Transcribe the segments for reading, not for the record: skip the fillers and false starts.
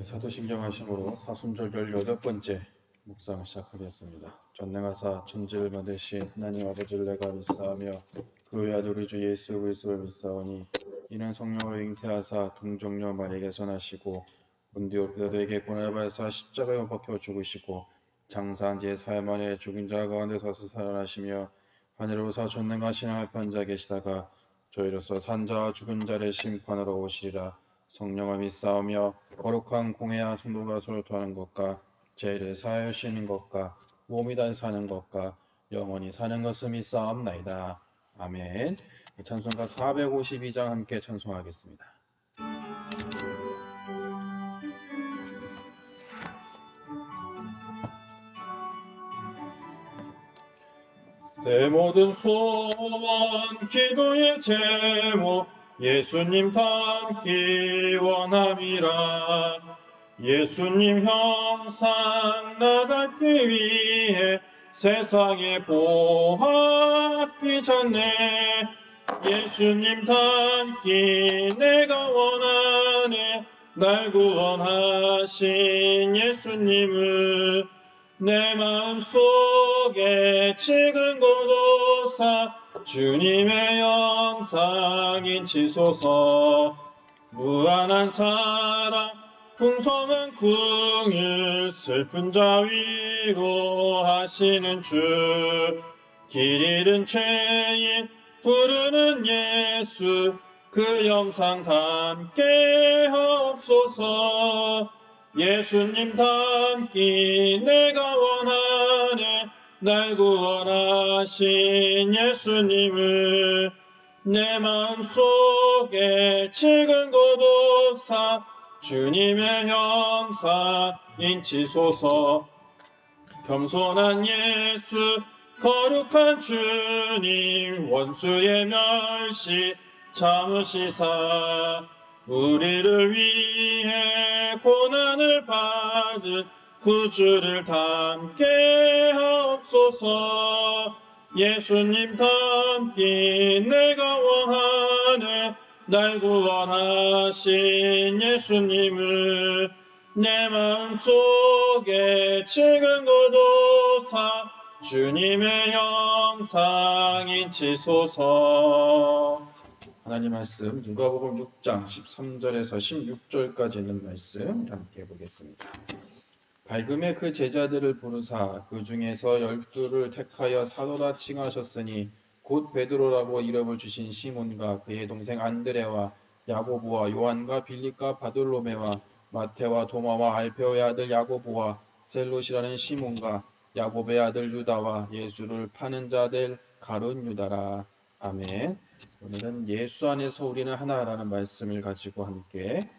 사도신경하심으로 사순절 18번째 묵상 시작하겠습니다. 전능하사 천지를 만드신 하나님 아버지를 내가 믿사하며 그 외아들 우리 주 예수 그리스도를 믿사오니 이는 성령을 잉태하사 동정녀 마리아에게서 나시고 본디오 빌라도에게 고난을 받으사 십자가에 못 박혀 죽으시고 장사한 지 사흘 만에 죽은 자 가운데서 살아나시며 하늘로서 전능하신 하늘판자 계시다가 저희로서 산 자와 죽은 자를 심판하러 오시리라. 성령을 믿사오며 거룩한 공회와 성도가 서로 토하는 것과 죄를 사하여 주시는 것과 몸이 다시 사는 것과 영원히 사는 것을 믿사옵나이다. 아멘. 찬송가 452장 함께 찬송하겠습니다. 내 모든 소원 기도의 제목 예수님 닮기 원함이라. 예수님 형상 나 닮기 위해 세상에 보았기 전에 예수님 닮기 내가 원하네. 날 구원하신 예수님을 내 마음속에 지금 고도사 주님의 영상 인치소서. 무한한 사랑 풍성한 궁일 슬픈 자 위로하시는 주. 길 잃은 죄인 부르는 예수 그 영상 닮게 하옵소서. 예수님 닮기 내가 원하네. 날 구원하신 예수님을 내 마음속에 지금 고도사 주님의 형상 인치소서. 겸손한 예수 거룩한 주님 원수의 멸시 참으시사 우리를 위해 고난을 받은 구주를 닮게 하옵소서. 예수님 닮기 내가 원하네. 날 구원하신 예수님을 내 마음속에 지금 고도사 주님의 영상 인치소서. 하나님 말씀 누가복음 6장 13절에서 16절까지 있는 말씀 함께 보겠습니다. 밝음에 그 제자들을 부르사 그 중에서 12를 택하여 사도라 칭하셨으니 곧 베드로라고 이름을 주신 시몬과 그의 동생 안드레와 야고보와 요한과 빌립과 바돌로메와 마테와 도마와 알페오의 아들 야고보와 셀롯이라는 시몬과 야고보의 아들 유다와 예수를 파는 자들 가룟 유다라. 아멘. 오늘은 예수 안에서 우리는 하나라는 말씀을 가지고 함께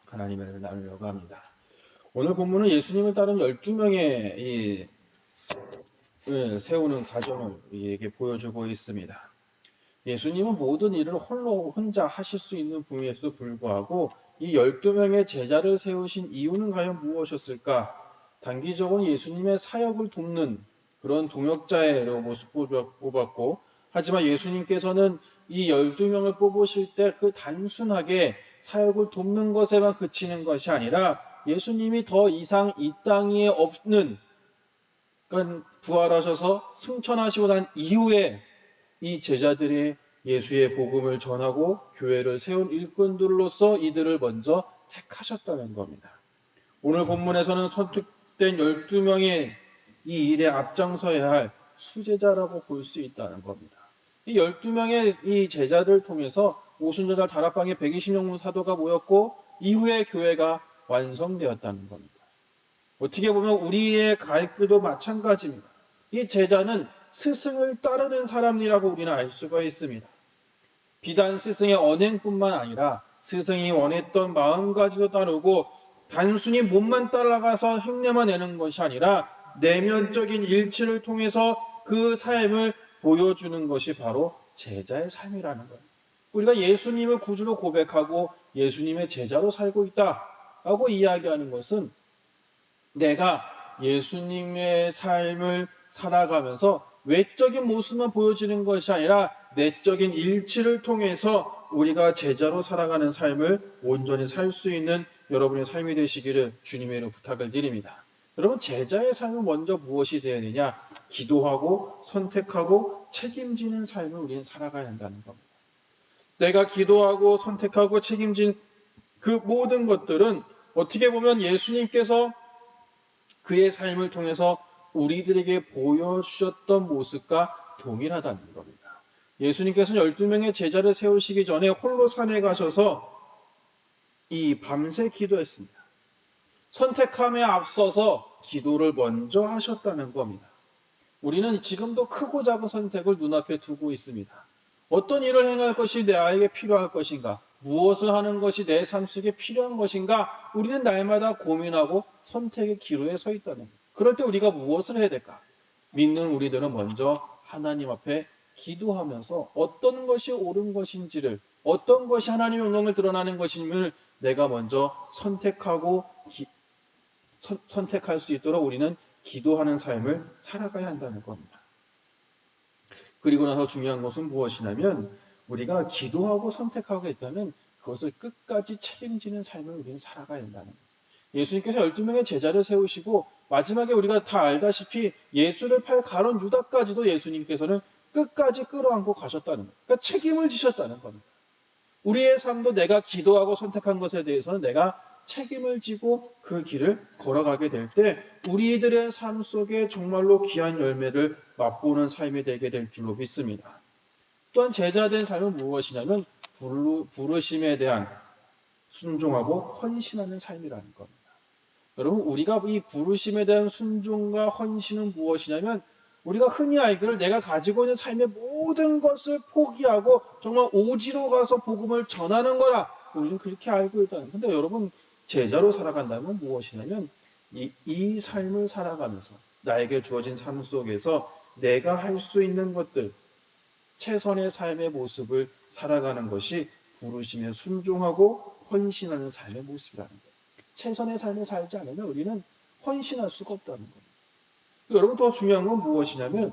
하나님의 은혜를 나누려고 합니다. 오늘 본문은 예수님을 따른 12명의 세우는 과정을 우리에게 보여주고 있습니다. 예수님은 모든 일을 혼자 하실 수 있는 분에서도 불구하고 이 12명의 제자를 세우신 이유는 과연 무엇이었을까? 단기적으로 예수님의 사역을 돕는 그런 동역자의 모습 뽑았고, 하지만 예수님께서는 이 12명을 뽑으실 때 그 단순하게 사역을 돕는 것에만 그치는 것이 아니라 예수님이 더 이상 이 땅 위에 없는, 그러니까 부활하셔서 승천하시고 난 이후에 이 제자들이 예수의 복음을 전하고 교회를 세운 일꾼들로서 이들을 먼저 택하셨다는 겁니다. 오늘 본문에서는 선택된 12명의 이 일에 앞장서야 할 수제자라고 볼 수 있다는 겁니다. 이 12명의 이 제자들을 통해서 오순절날 다락방에 120명의 사도가 모였고 이후에 교회가 완성되었다는 겁니다. 어떻게 보면 우리의 갈 길도 마찬가지입니다. 이 제자는 스승을 따르는 사람이라고 우리는 알 수가 있습니다. 비단 스승의 언행뿐만 아니라 스승이 원했던 마음가짐도 따르고 단순히 몸만 따라가서 흉내만 내는 것이 아니라 내면적인 일치를 통해서 그 삶을 보여주는 것이 바로 제자의 삶이라는 거예요. 우리가 예수님을 구주로 고백하고 예수님의 제자로 살고 있다라고 이야기하는 것은 내가 예수님의 삶을 살아가면서 외적인 모습만 보여지는 것이 아니라 내적인 일치를 통해서 우리가 제자로 살아가는 삶을 온전히 살 수 있는 여러분의 삶이 되시기를 주님의 이름으로 부탁을 드립니다. 여러분, 제자의 삶은 먼저 무엇이 되어야 되냐? 기도하고 선택하고 책임지는 삶을 우리는 살아가야 한다는 겁니다. 내가 기도하고 선택하고 책임진 그 모든 것들은 어떻게 보면 예수님께서 그의 삶을 통해서 우리들에게 보여주셨던 모습과 동일하다는 겁니다. 예수님께서는 12명의 제자를 세우시기 전에 홀로 산에 가셔서 이 밤새 기도했습니다. 선택함에 앞서서 기도를 먼저 하셨다는 겁니다. 우리는 지금도 크고 작은 선택을 눈앞에 두고 있습니다. 어떤 일을 행할 것이 나에게 필요할 것인가? 무엇을 하는 것이 내 삶 속에 필요한 것인가? 우리는 날마다 고민하고 선택의 기로에 서 있다는 거예요. 그럴 때 우리가 무엇을 해야 될까? 믿는 우리들은 먼저 하나님 앞에 기도하면서 어떤 것이 옳은 것인지를, 어떤 것이 하나님의 영광을 드러나는 것임을 내가 먼저 선택할 수 있도록 우리는 기도하는 삶을 살아가야 한다는 겁니다. 그리고 나서 중요한 것은 무엇이냐면 우리가 기도하고 선택하고 있다면 그것을 끝까지 책임지는 삶을 우리는 살아가야 한다는 거예요. 예수님께서 12명의 제자를 세우시고 마지막에 우리가 다 알다시피 예수를 팔 가룟 유다까지도 예수님께서는 끝까지 끌어안고 가셨다는 거예요. 그러니까 책임을 지셨다는 겁니다. 우리의 삶도 내가 기도하고 선택한 것에 대해서는 내가 책임을 지고 그 길을 걸어가게 될 때 우리들의 삶 속에 정말로 귀한 열매를 맛보는 삶이 되게 될 줄로 믿습니다. 또한 제자된 삶은 무엇이냐면 부르심에 대한 순종하고 헌신하는 삶이라는 겁니다. 여러분, 우리가 이 부르심에 대한 순종과 헌신은 무엇이냐면 우리가 흔히 알기를 내가 가지고 있는 삶의 모든 것을 포기하고 정말 오지로 가서 복음을 전하는 거라 우리는 그렇게 알고 있다는. 근데 여러분, 제자로 살아간다면 무엇이냐면 이 삶을 살아가면서 나에게 주어진 삶 속에서 내가 할 수 있는 것들, 최선의 삶의 모습을 살아가는 것이 부르심에 순종하고 헌신하는 삶의 모습이라는 거예요. 최선의 삶을 살지 않으면 우리는 헌신할 수가 없다는 겁니다. 여러분, 더 중요한 건 무엇이냐면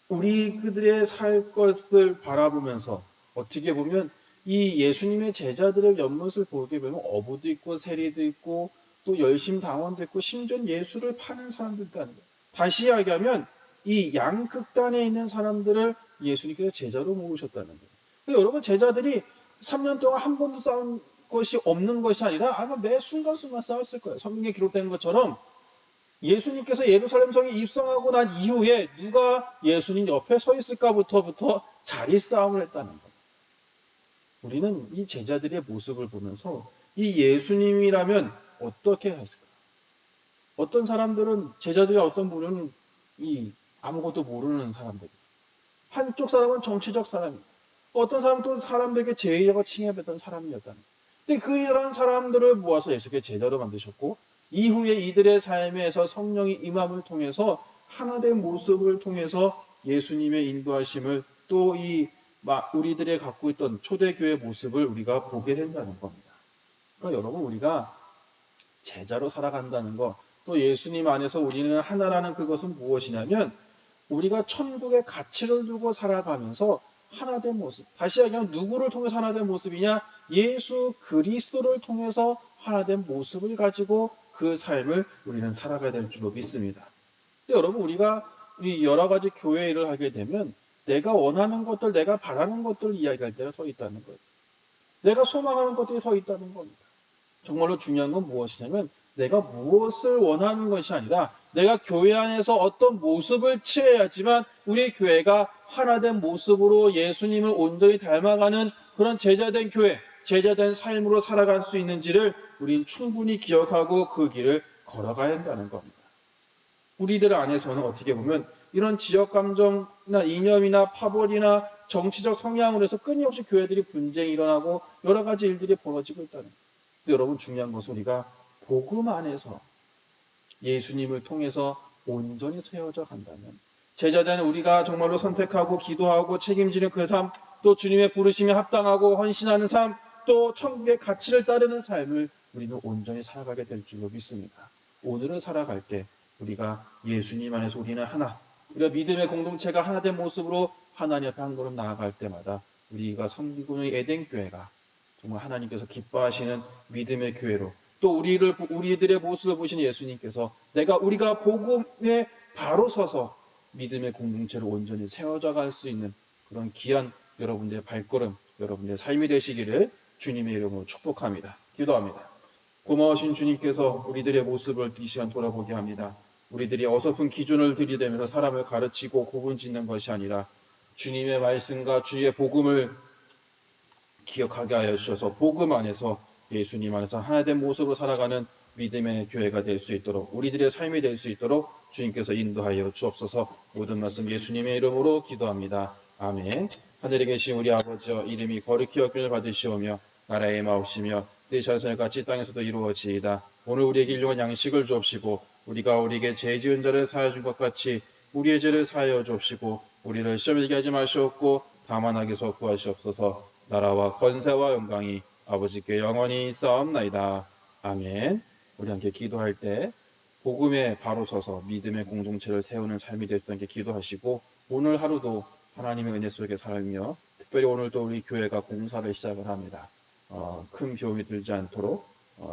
우리 그들의 살 것을 바라보면서 어떻게 보면 이 예수님의 제자들의 연못을 보게 보면 어부도 있고 세리도 있고 또 열심 당원도 있고 심지어 예수를 파는 사람도 있다는 거예요. 다시 이야기하면 이 양극단에 있는 사람들을 예수님께서 제자로 모으셨다는 거예요. 그러니까 여러분, 제자들이 3년 동안 한 번도 싸운 것이 없는 것이 아니라 아마 매 순간순간 싸웠을 거예요. 성경에 기록된 것처럼 예수님께서 예루살렘 성에 입성하고 난 이후에 누가 예수님 옆에 서 있을까부터 자리 싸움을 했다는 거예요. 우리는 이 제자들의 모습을 보면서 이 예수님이라면 어떻게 했을까? 어떤 사람들은 제자들이 어떤 분은 이 아무것도 모르는 사람들, 한쪽 사람은 정치적 사람, 어떤 사람은 또 사람들에게 제의하고 칭해받던 사람이었다는 거예요. 근데 그런 사람들을 모아서 예수께 제자로 만드셨고 이후에 이들의 삶에서 성령이 임함을 통해서 하나된 모습을 통해서 예수님의 인도하심을 또 우리들의 갖고 있던 초대교회 모습을 우리가 보게 된다는 겁니다. 그러니까 여러분, 우리가 제자로 살아간다는 것, 또 예수님 안에서 우리는 하나라는 그것은 무엇이냐면 우리가 천국의 가치를 두고 살아가면서 하나된 모습. 다시 이야기하면 누구를 통해서 하나된 모습이냐? 예수 그리스도를 통해서 하나된 모습을 가지고 그 삶을 우리는 살아가야 될 줄로 믿습니다. 근데 여러분, 우리가 이 여러 가지 교회 일을 하게 되면 내가 원하는 것들, 내가 바라는 것들을 이야기할 때가 더 있다는 거예요. 내가 소망하는 것들이 더 있다는 겁니다. 정말로 중요한 건 무엇이냐면 내가 무엇을 원하는 것이 아니라 내가 교회 안에서 어떤 모습을 취해야지만 우리 교회가 하나된 모습으로 예수님을 온전히 닮아가는 그런 제자된 교회, 제자된 삶으로 살아갈 수 있는지를 우린 충분히 기억하고 그 길을 걸어가야 한다는 겁니다. 우리들 안에서는 어떻게 보면 이런 지역 감정이나 이념이나 파벌이나 정치적 성향으로 해서 끊임없이 교회들이 분쟁이 일어나고 여러 가지 일들이 벌어지고 있다는 거예요. 근데 여러분, 중요한 것은 우리가 복음 안에서 예수님을 통해서 온전히 세워져 간다면 제자된 우리가 정말로 선택하고 기도하고 책임지는 그 삶, 또 주님의 부르심에 합당하고 헌신하는 삶, 또 천국의 가치를 따르는 삶을 우리는 온전히 살아가게 될 줄로 믿습니다. 오늘을 살아갈 때 우리가 예수님 안에서 우리는 하나, 우리가 믿음의 공동체가 하나된 모습으로 하나님 앞에 한 걸음 나아갈 때마다 우리가 섬기고 있는 에덴교회가 정말 하나님께서 기뻐하시는 믿음의 교회로 또 우리들의 모습을 보신 예수님께서 우리가 복음에 바로 서서 믿음의 공동체를 온전히 세워져 갈 수 있는 그런 귀한 여러분들의 발걸음, 여러분들의 삶이 되시기를 주님의 이름으로 축복합니다. 기도합니다. 고마우신 주님께서 우리들의 모습을 이 시간 돌아보게 합니다. 우리들이 어설픈 기준을 들이대면서 사람을 가르치고 구분짓는 것이 아니라 주님의 말씀과 주의 복음을 기억하게 하여 주셔서 복음 안에서 예수님 안에서 하나된 모습으로 살아가는 믿음의 교회가 될 수 있도록 우리들의 삶이 될 수 있도록 주님께서 인도하여 주옵소서. 모든 말씀 예수님의 이름으로 기도합니다. 아멘. 하늘에 계신 우리 아버지여 이름이 거룩히 여김을 받으시오며 나라의 마옵시며 뜻이 하늘에 같이 땅에서도 이루어지이다. 오늘 우리에게 일용할 양식을 주옵시고 우리가 우리에게 죄 지은 자를 사하여 준 것 같이 우리의 죄를 사하여 주옵시고 우리를 시험에 들게 하지 마시옵고 다만 악에서 구하시옵소서. 나라와 권세와 영광이 아버지께 영원히 있사옵나이다. 아멘. 우리 함께 기도할 때 복음에 바로 서서 믿음의 공동체를 세우는 삶이 될 수 있게 기도하시고 오늘 하루도 하나님의 은혜 속에 살며 특별히 오늘도 우리 교회가 공사를 시작을 합니다. 큰 비용이 들지 않도록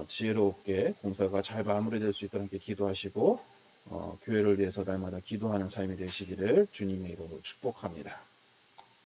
지혜롭게 공사가 잘 마무리될 수 있도록 기도하시고 교회를 위해서 날마다 기도하는 삶이 되시기를 주님의 이름으로 축복합니다.